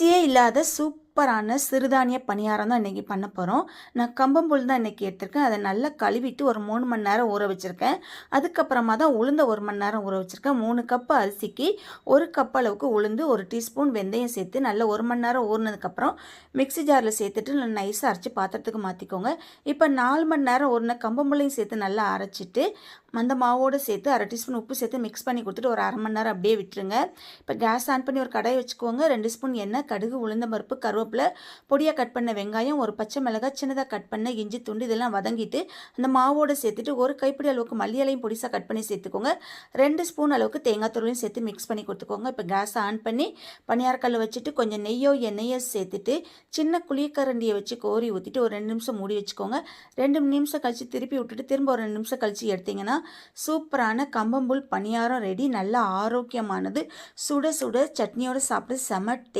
அரிசியே இல்லாத சூப்பரான சிறுதானிய பணியாரம் தான் இன்றைக்கி பண்ண போகிறோம். நான் கம்பம்புல் தான் இன்றைக்கி எடுத்திருக்கேன். அதை நல்லா கழுவிட்டு ஒரு 3 மணி நேரம் ஊற வச்சுருக்கேன். அதுக்கப்புறமா தான் உளுந்த 1 மணி நேரம் ஊற வச்சுருக்கேன். 3 கப்பு அரிசிக்கு 1 கப் அளவுக்கு உளுந்து, 1 டீஸ்பூன் வெந்தயம் சேர்த்து நல்லா 1 மணி நேரம் ஊறினதுக்கப்புறம் மிக்ஸி ஜாரில் சேர்த்துட்டு நல்லா நைஸாக அரைச்சி பாத்திரத்துக்கு மாற்றிக்கோங்க. இப்போ 4 மணி நேரம் ஊறின கம்பம்புல்லையும் சேர்த்து நல்லா அரைச்சிட்டு அந்த மாவோடு சேர்த்து 1/2 டீஸ்பூன் உப்பு சேர்த்து மிக்ஸ் பண்ணி கொடுத்துட்டு ஒரு 1/2 மணி நேரம் அப்படியே விட்டுருங்க. இப்போ கேஸ் ஆன் பண்ணி ஒரு கடாயை வச்சுக்கோங்க. 2 ஸ்பூன் எண்ணெய், கடுகு, உளுந்தம்பருப்பு, கருவேப்பிலை, பொடியாக கட் பண்ண வெங்காயம், ஒரு பச்சை மிளகாய், சின்னதாக கட் பண்ண இஞ்சி துண்டு இதெல்லாம் வதங்கிட்டு அந்த மாவோடு சேர்த்துட்டு ஒரு கைப்பிடி அளவுக்கு மல்லி இலையும் பொடிசாக கட் பண்ணி சேர்த்துக்கோங்க. 2 ஸ்பூன் அளவுக்கு தேங்காய் துருவையும் சேர்த்து மிக்ஸ் பண்ணி கொடுத்துக்கோங்க. இப்போ கேஸ் ஆன் பண்ணி பணியாரக்கல்லை வச்சுட்டு கொஞ்சம் நெய்யோ எண்ணெயோ சேர்த்துட்டு சின்ன குழிக்கரண்டியை வச்சு கோரி ஊற்றிட்டு ஒரு 2 நிமிஷம் மூடி வச்சுக்கோங்க. 2 நிமிஷம் கழித்து திருப்பி விட்டுட்டு திரும்ப ஒரு 2 நிமிஷம் கழித்து எடுத்திங்கன்னா சூப்பரான கம்பம்புல் பணியாரம் ரெடி. நல்லா ஆரோக்கியமானது. சுட சுட சட்னியோடு சாப்பிட செம டேஸ்ட்.